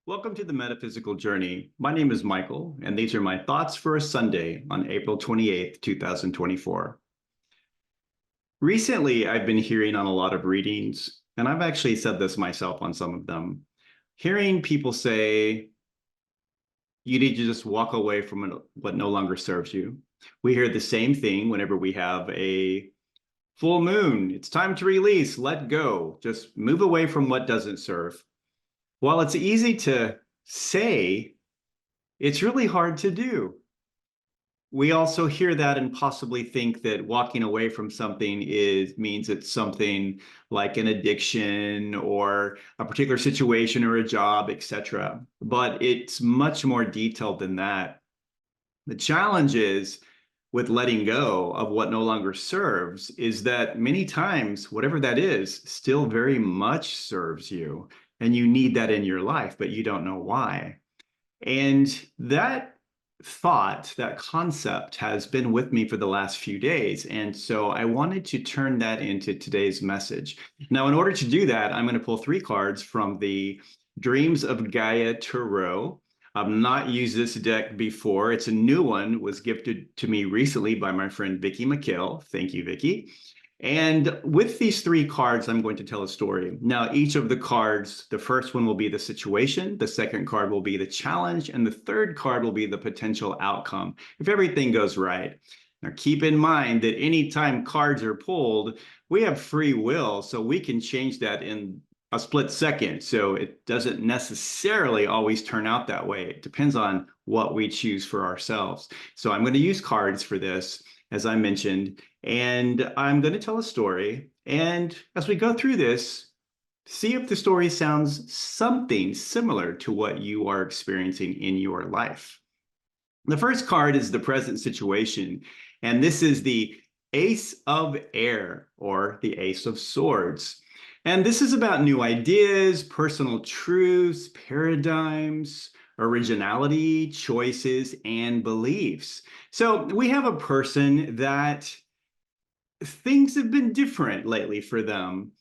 Welcome to the Metaphysical Journey. My name is Michael, and these are my thoughts for a Sunday on April 28th, 2024. Recently, I've been hearing on a lot of readings, and I've actually said this myself on some of them, hearing people say, you need to just walk away from what no longer serves you. We hear the same thing whenever we have a full moon. It's time to release, let go, just move away from what doesn't serve. While it's easy to say, it's really hard to do. We also hear that and possibly think that walking away from something means it's something like an addiction or a particular situation or a job, etc. But it's much more detailed than that. The challenge is with letting go of what no longer serves is that many times, whatever that is, still very much serves you. And you need that in your life, but you don't know why. And that thought, that concept has been with me for the last few days. And so I wanted to turn that into today's message. Now, in order to do that, I'm going to pull three cards from the Dreams of Gaia Tarot. I've not used this deck before. It's a new one, was gifted to me recently by my friend Vicky McHale. Thank you, Vicky. And with these three cards, I'm going to tell a story. Now, each of the cards, the first one will be the situation, the second card will be the challenge, and the third card will be the potential outcome if everything goes right. Now, keep in mind that anytime cards are pulled, we have free will, so we can change that in a split second. So it doesn't necessarily always turn out that way. It depends on what we choose for ourselves. So I'm going to use cards for this, as I mentioned, and I'm going to tell a story. And as we go through this, see if the story sounds something similar to what you are experiencing in your life. The first card is the present situation, and this is the Ace of Air, or the Ace of Swords. And this is about new ideas, personal truths, paradigms, originality, choices, and beliefs. So we have a person that things have been different lately for them.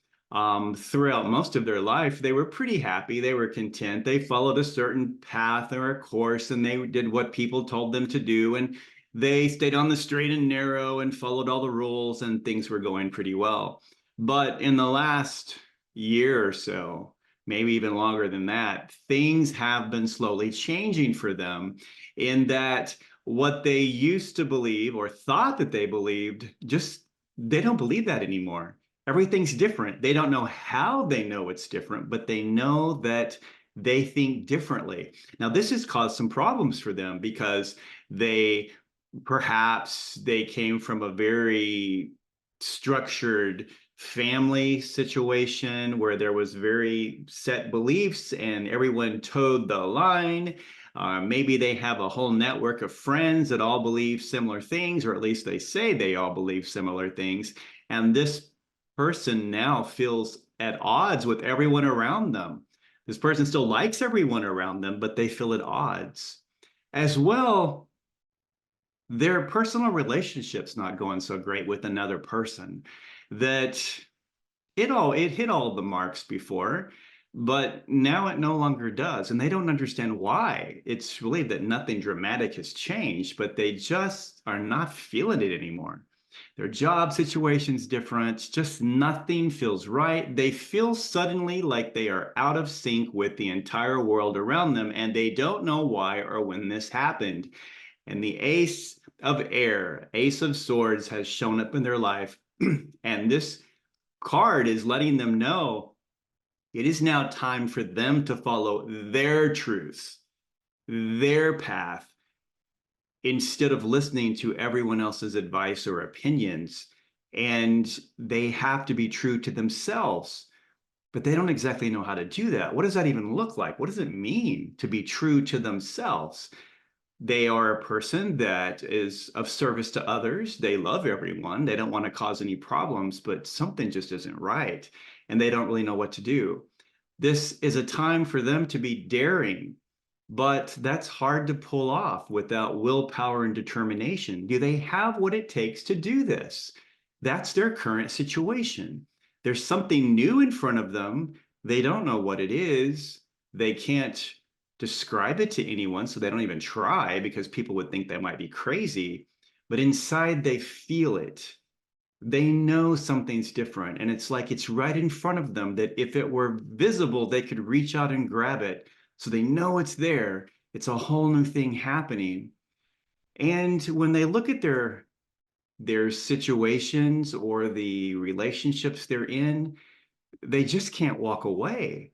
Throughout most of their life, they were pretty happy. They were content. They followed a certain path or a course, and they did what people told them to do. And they stayed on the straight and narrow and followed all the rules, and things were going pretty well. But in the last year or so, maybe even longer than that, things have been slowly changing for them in that what they used to believe or thought that they believed, just they don't believe that anymore. Everything's different. They don't know how they know it's different, but they know that they think differently. Now, this has caused some problems for them because perhaps they came from a very structured family situation where there was very set beliefs and everyone towed the line. Maybe they have a whole network of friends that all believe similar things, or at least they say they all believe similar things. And this person now feels at odds with everyone around them. This person still likes everyone around them, but they feel at odds. As well, their personal relationship's not going so great with another person. That it hit all the marks before, but now it no longer does, and they don't understand why. It's really that nothing dramatic has changed, but they just are not feeling it anymore. Their job situation's different, just nothing feels right. They feel suddenly like they are out of sync with the entire world around them, and they don't know why or when this happened. And the Ace of Air, Ace of Swords, has shown up in their life, and this card is letting them know it is now time for them to follow their truths, their path, instead of listening to everyone else's advice or opinions. And they have to be true to themselves, but they don't exactly know how to do that. What does that even look like? What does it mean to be true to themselves? They are a person that is of service to others. They love everyone. They don't want to cause any problems, but something just isn't right, and they don't really know what to do. This is a time for them to be daring, but that's hard to pull off without willpower and determination. Do they have what it takes to do this? That's their current situation. There's something new in front of them. They don't know what it is. They can't describe it to anyone, so they don't even try because people would think they might be crazy. But inside, they feel it. They know something's different. And it's like it's right in front of them that if it were visible, they could reach out and grab it. So they know it's there. It's a whole new thing happening. And when they look at their situations or the relationships they're in, they just can't walk away,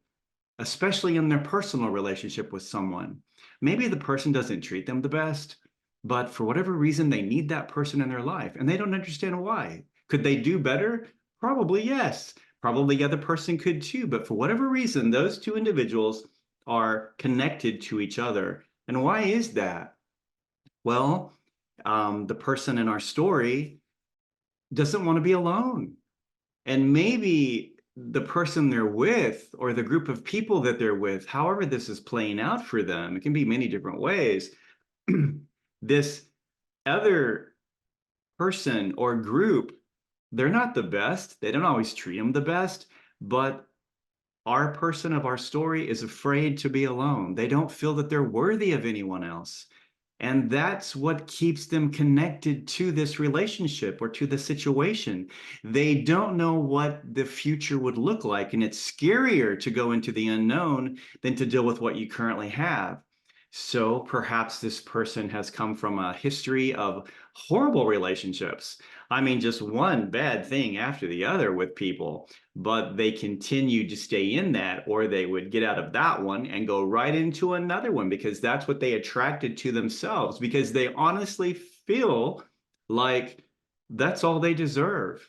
especially in their personal relationship with someone. Maybe the person doesn't treat them the best, but for whatever reason, they need that person in their life and they don't understand why. Could they do better? Probably yes. Probably the other person could too. But for whatever reason, those two individuals are connected to each other. And why is that? Well, the person in our story doesn't want to be alone. And maybe the person they're with or the group of people that they're with, however this is playing out for them, it can be many different ways. This other person or group, they're not the best. They don't always treat them the best, but our person of our story is afraid to be alone. They don't feel that they're worthy of anyone else. And that's what keeps them connected to this relationship or to the situation. They don't know what the future would look like. And it's scarier to go into the unknown than to deal with what you currently have. So perhaps this person has come from a history of horrible relationships. I mean, just one bad thing after the other with people, but they continue to stay in that, or they would get out of that one and go right into another one because that's what they attracted to themselves, because they honestly feel like that's all they deserve.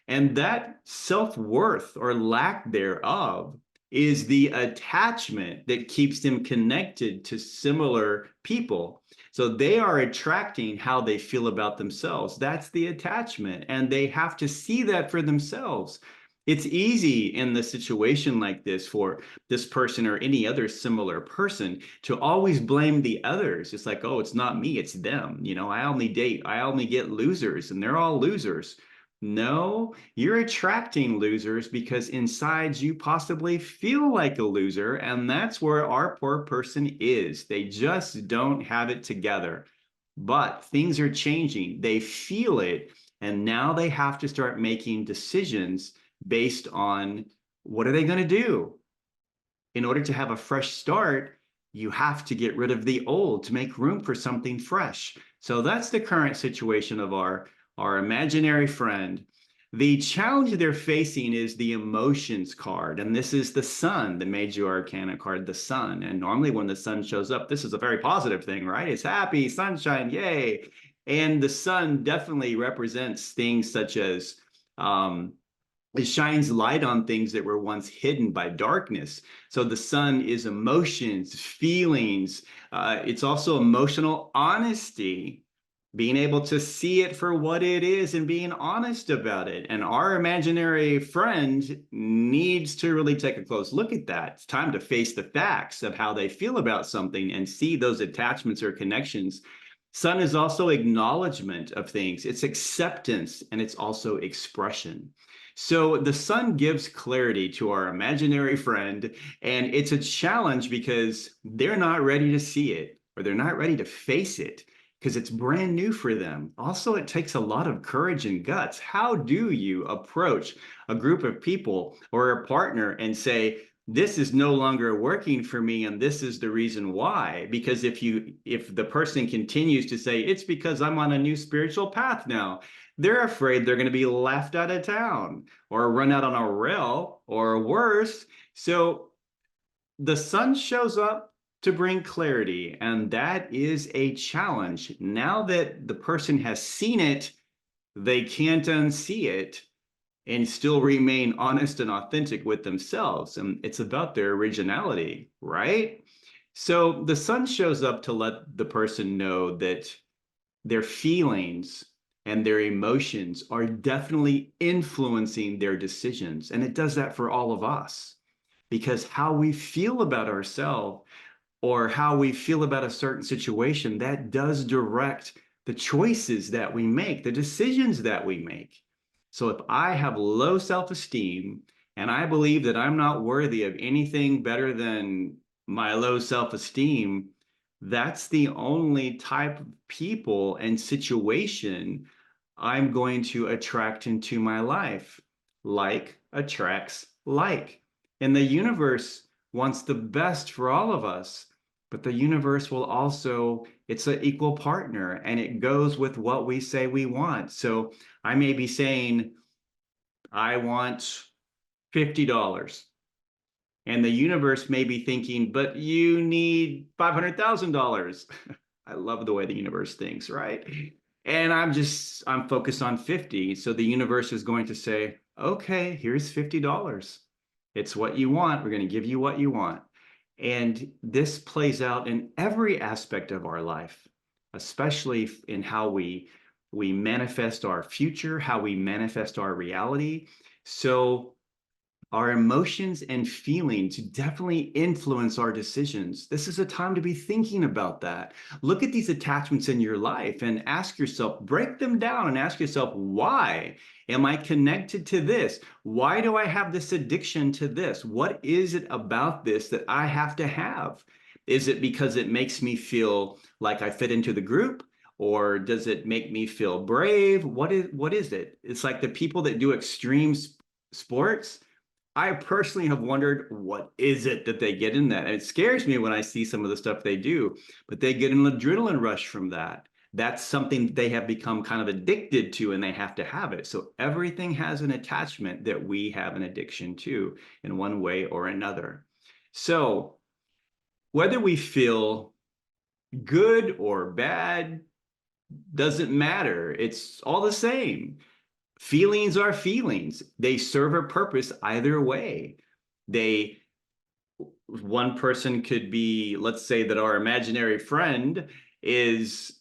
And that self-worth or lack thereof is the attachment that keeps them connected to similar people. So they are attracting how they feel about themselves. That's the attachment. And they have to see that for themselves. It's easy in the situation like this for this person or any other similar person to always blame the others. It's like, oh, it's not me, it's them. You know, I only get losers and they're all losers. No, you're attracting losers because inside you possibly feel like a loser, and that's where our poor person is. They just don't have it together. But things are changing. They feel it, and now they have to start making decisions based on what are they going to do? In order to have a fresh start, you have to get rid of the old to make room for something fresh. So that's the current situation of our imaginary friend. The challenge they're facing is the emotions card, and this is the sun, the major arcana card, the sun. And normally when the sun shows up, this is a very positive thing, right? It's happy, sunshine, yay. And the sun definitely represents things such as it shines light on things that were once hidden by darkness. So the sun is emotions, feelings. It's also emotional honesty, being able to see it for what it is and being honest about it. And our imaginary friend needs to really take a close look at that. It's time to face the facts of how they feel about something and see those attachments or connections. Sun is also acknowledgement of things. It's acceptance and it's also expression. So the sun gives clarity to our imaginary friend, and it's a challenge because they're not ready to see it or they're not ready to face it because it's brand new for them. Also, it takes a lot of courage and guts. How do you approach a group of people or a partner and say, this is no longer working for me and this is the reason why? Because if the person continues to say it's because I'm on a new spiritual path now, they're afraid they're going to be laughed out of town or run out on a rail or worse. So the sun shows up to bring clarity, and that is a challenge. Now that the person has seen it, they can't unsee it and still remain honest and authentic with themselves. And it's about their originality, right? So the sun shows up to let the person know that their feelings and their emotions are definitely influencing their decisions. And it does that for all of us because how we feel about ourselves or how we feel about a certain situation, that does direct the choices that we make, the decisions that we make. So if I have low self-esteem and I believe that I'm not worthy of anything better than my low self-esteem, that's the only type of people and situation I'm going to attract into my life. Like attracts like. And the universe wants the best for all of us, but the universe will also, it's an equal partner and it goes with what we say we want. So I may be saying, I want $50. And the universe may be thinking, but you need $500,000. I love the way the universe thinks, right? And I'm focused on 50. So the universe is going to say, okay, here's $50. It's what you want. We're going to give you what you want. And this plays out in every aspect of our life, especially in how we manifest our future, how we manifest our reality. So our emotions and feelings definitely influence our decisions. This is a time to be thinking about that. Look at these attachments in your life and ask yourself, break them down and ask yourself, why am I connected to this? Why do I have this addiction to this? What is it about this that I have to have? Is it because it makes me feel like I fit into the group? Or does it make me feel brave? What is it? It's like the people that do extreme sports. I personally have wondered, what is it that they get in that? And it scares me when I see some of the stuff they do, but they get an adrenaline rush from that. That's something they have become kind of addicted to and they have to have it. So everything has an attachment that we have an addiction to in one way or another. So whether we feel good or bad doesn't matter. It's all the same. Feelings are feelings. They serve a purpose either way. They One person could be, let's say that our imaginary friend is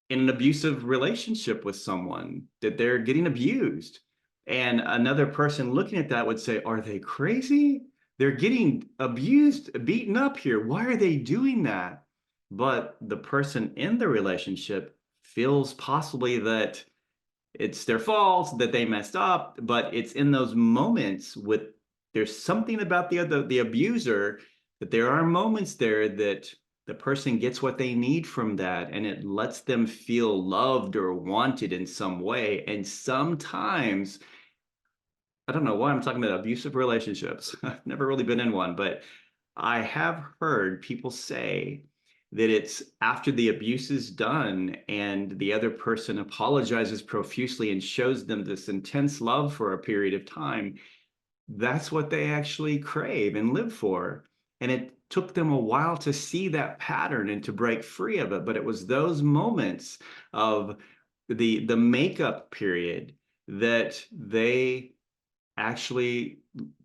in an abusive relationship with someone, that they're getting abused. And another person looking at that would say, are they crazy? They're getting abused, beaten up here. Why are they doing that? But the person in the relationship feels possibly that it's their fault, that they messed up, but it's in those moments with, there's something about the abuser, that there are moments there that the person gets what they need from that and it lets them feel loved or wanted in some way. And sometimes, I don't know why I'm talking about abusive relationships. I've never really been in one, but I have heard people say that it's after the abuse is done and the other person apologizes profusely and shows them this intense love for a period of time, that's what they actually crave and live for. And it took them a while to see that pattern and to break free of it. But it was those moments of the makeup period that they actually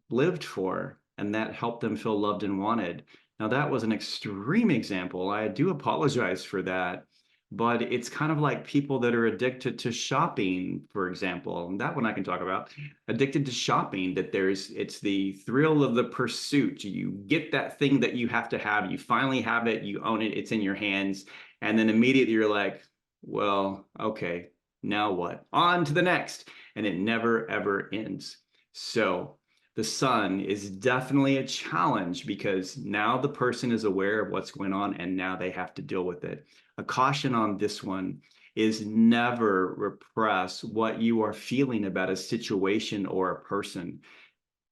lived for, and that helped them feel loved and wanted. Now, that was an extreme example. I do apologize for that, but it's kind of like people that are addicted to shopping, for example. And that one I can talk about. Addicted to shopping, that it's the thrill of the pursuit. You get that thing that you have to have, you finally have it, you own it, it's in your hands, and then immediately you're like, well, okay, now what? On to the next. And it never ever ends. So the sun is definitely a challenge because now the person is aware of what's going on and now they have to deal with it. A caution on this one is never repress what you are feeling about a situation or a person.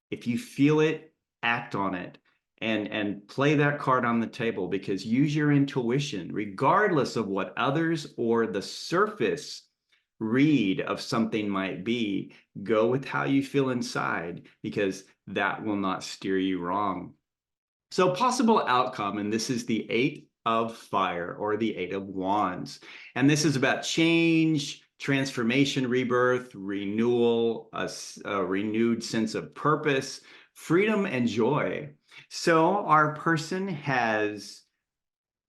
If you feel it, act on it and play that card on the table, because use your intuition regardless of what others or the surface read of something might be. Go with how you feel inside, because that will not steer you wrong. So possible outcome, and this is the Eight of Fire or the Eight of Wands. And this is about change, transformation, rebirth, renewal, a renewed sense of purpose, freedom, and joy. So our person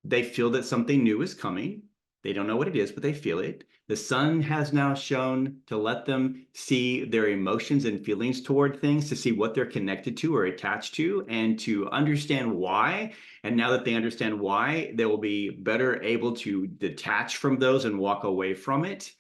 they feel that something new is coming. They don't know what it is, but they feel it. The sun has now shown to let them see their emotions and feelings toward things, to see what they're connected to or attached to, and to understand why. And now that they understand why, they will be better able to detach from those and walk away from it.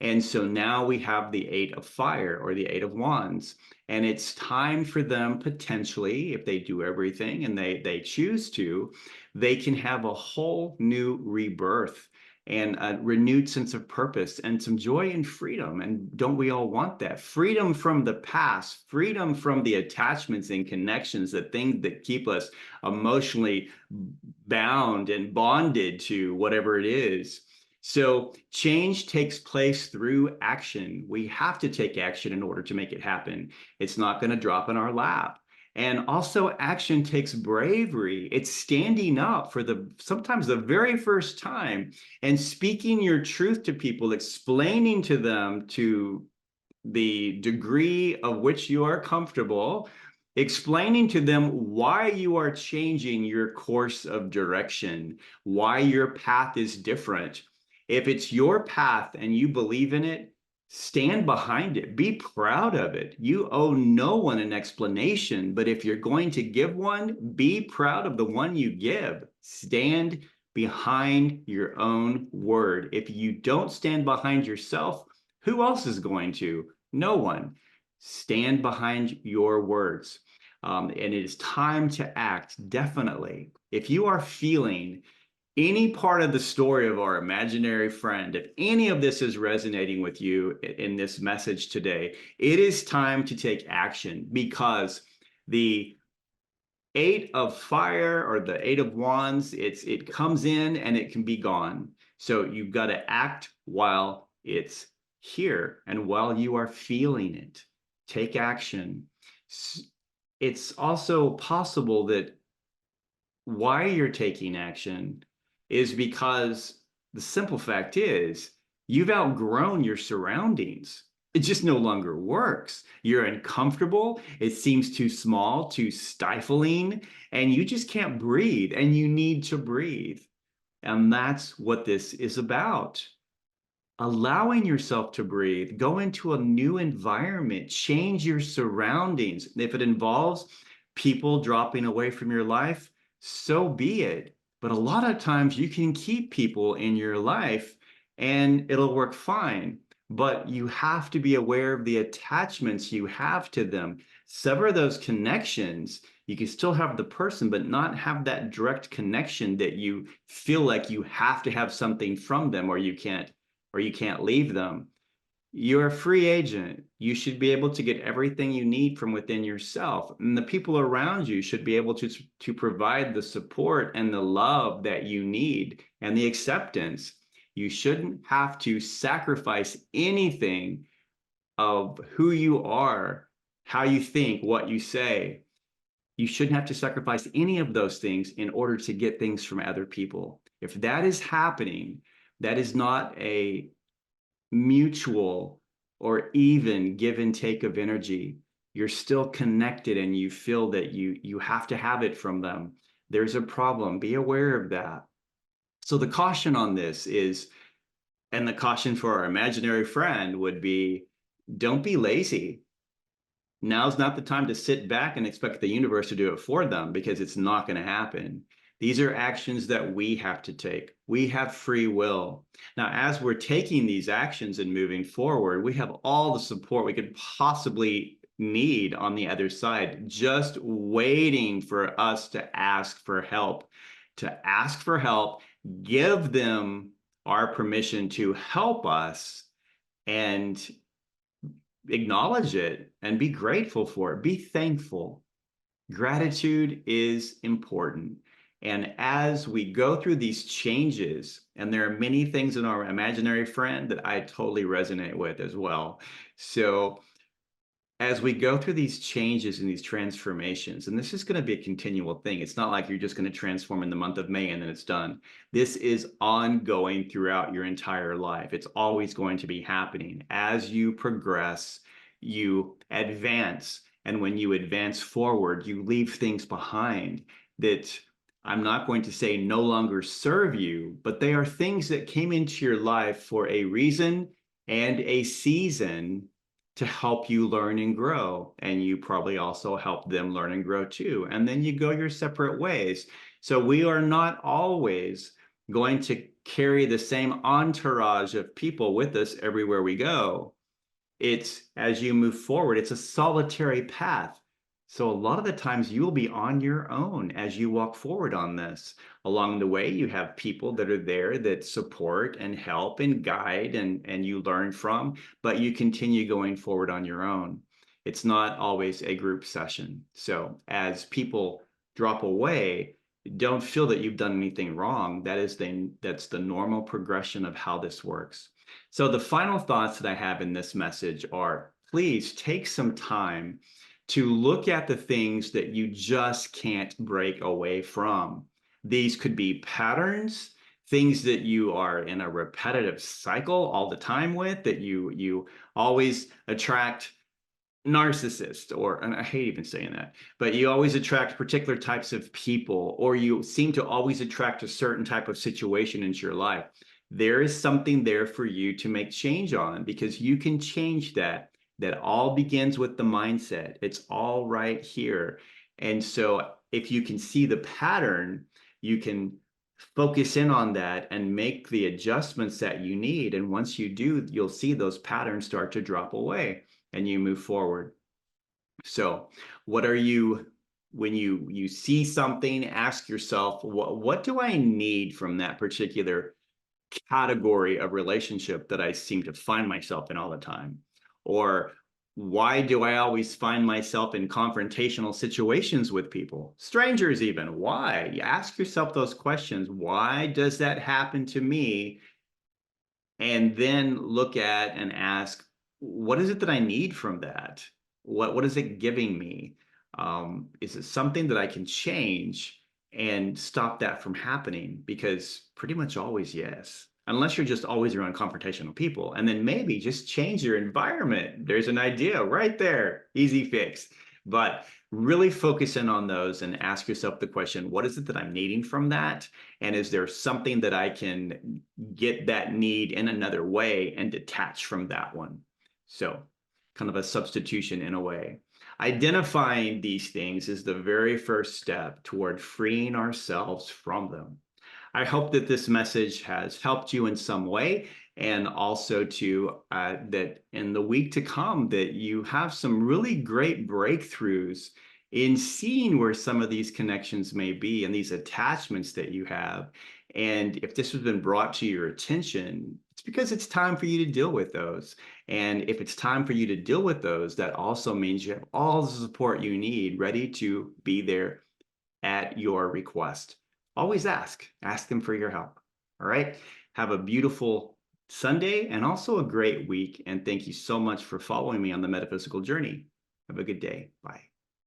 And so now we have the Eight of Fire, or the Eight of Wands. And it's time for them, potentially, if they do everything and they choose to, they can have a whole new rebirth and a renewed sense of purpose and some joy and freedom. And don't we all want that? Freedom from the past, freedom from the attachments and connections, the things that keep us emotionally bound and bonded to whatever it is. So change takes place through action. We have to take action in order to make it happen. It's not going to drop in our lap. And also, action takes bravery. It's standing up for sometimes the very first time and speaking your truth to people, explaining to them to the degree of which you are comfortable, explaining to them why you are changing your course of direction, why your path is different. If it's your path and you believe in it, stand behind it. Be proud of it. You owe no one an explanation, but if you're going to give one, be proud of the one you give. Stand behind your own word. If you don't stand behind yourself, who else is going to? No one. Stand behind your words. And it is time to act, definitely. If you are feeling any part of the story of our imaginary friend, if any of this is resonating with you in this message today, it is time to take action, because the Eight of Fire, or the Eight of Wands, it comes in and it can be gone. So you've got to act while it's here and while you are feeling it. Take action. It's also possible that why you're taking action is because the simple fact is you've outgrown your surroundings. It just no longer works. You're uncomfortable. It seems too small, too stifling, and you just can't breathe, and you need to breathe. And that's what this is about. Allowing yourself to breathe, go into a new environment, change your surroundings. If it involves people dropping away from your life, so be it. But a lot of times you can keep people in your life and it'll work fine. But you have to be aware of the attachments you have to them. Sever those connections. You can still have the person, but not have that direct connection that you feel like you have to have something from them, or you can't leave them. You're a free agent. You should be able to get everything you need from within yourself. And the people around you should be able to provide the support and the love that you need and the acceptance. You shouldn't have to sacrifice anything of who you are, how you think, what you say. You shouldn't have to sacrifice any of those things in order to get things from other people. If that is happening, that is not a mutual or even give and take of energy. You're still connected and you feel that you have to have it from them. There's a problem. Be aware of that. So the caution on this is, and the caution for our imaginary friend would be, don't be lazy. Now's not the time to sit back and expect the universe to do it for them, because it's not going to happen. These are actions that we have to take. We have free will. Now, as we're taking these actions and moving forward, we have all the support we could possibly need on the other side, just waiting for us to ask for help. To ask for help, give them our permission to help us, and acknowledge it and be grateful for it. Be thankful. Gratitude is important. And as we go through these changes, and there are many things in our imaginary friend that I totally resonate with as well. So as we go through these changes and these transformations, and this is going to be a continual thing. It's not like you're just going to transform in the month of May and then it's done. This is ongoing throughout your entire life. It's always going to be happening. As you progress, you advance. And when you advance forward, you leave things behind that, I'm not going to say no longer serve you, but they are things that came into your life for a reason and a season to help you learn and grow. And you probably also help them learn and grow too. And then you go your separate ways. So we are not always going to carry the same entourage of people with us everywhere we go. It's as you move forward, it's a solitary path. So a lot of the times you will be on your own as you walk forward on this. Along the way, you have people that are there that support and help and guide and you learn from, but you continue going forward on your own. It's not always a group session. So as people drop away, don't feel that you've done anything wrong. That's the normal progression of how this works. So the final thoughts that I have in this message are, please take some time to look at the things that you just can't break away from. These could be patterns, things that you are in a repetitive cycle all the time with, that you always attract narcissist, or, and I hate even saying that, but you always attract particular types of people, or you seem to always attract a certain type of situation into your life. There is something there for you to make change on, because you can change that. That all begins with the mindset. It's all right here. And so if you can see the pattern, you can focus in on that and make the adjustments that you need. And once you do, you'll see those patterns start to drop away and you move forward. So what are you, when you see something, ask yourself, what do I need from that particular category of relationship that I seem to find myself in all the time? Or why do I always find myself in confrontational situations with people, strangers even? Why? You ask yourself those questions. Why does that happen to me? And then look at and ask, what is it that I need from that? What is it giving me? Is it something that I can change and stop that from happening? Because pretty much always, yes. Unless you're just always around confrontational people, and then maybe just change your environment. There's an idea right there, easy fix. But really focus in on those and ask yourself the question, what is it that I'm needing from that? And is there something that I can get that need in another way and detach from that one? So kind of a substitution in a way. Identifying these things is the very first step toward freeing ourselves from them. I hope that this message has helped you in some way, and also to that in the week to come that you have some really great breakthroughs in seeing where some of these connections may be and these attachments that you have. And if this has been brought to your attention, it's because it's time for you to deal with those. And if it's time for you to deal with those, that also means you have all the support you need ready to be there at your request. Always ask them for your help. All right. Have a beautiful Sunday and also a great week. And thank you so much for following me on the metaphysical journey. Have a good day. Bye.